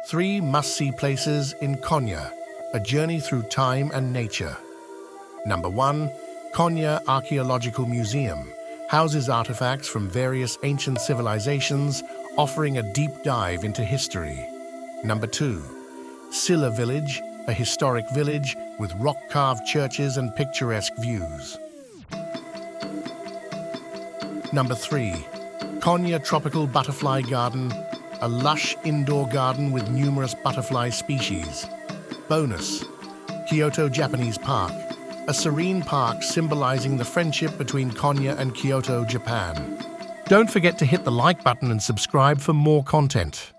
3 must-see places in Konya, a journey through time and nature. Number 1. Konya Archaeological Museum houses artifacts from various ancient civilizations, offering a deep dive into history. Number 2. Sille Village, a historic village with rock-carved churches and picturesque views. Number 3. Konya Tropical Butterfly Garden, a lush indoor garden with numerous butterfly species. Bonus: Kyoto Japanese Park, a serene park symbolizing the friendship between Konya and Kyoto, Japan. Don't forget to hit the like button and subscribe for more content.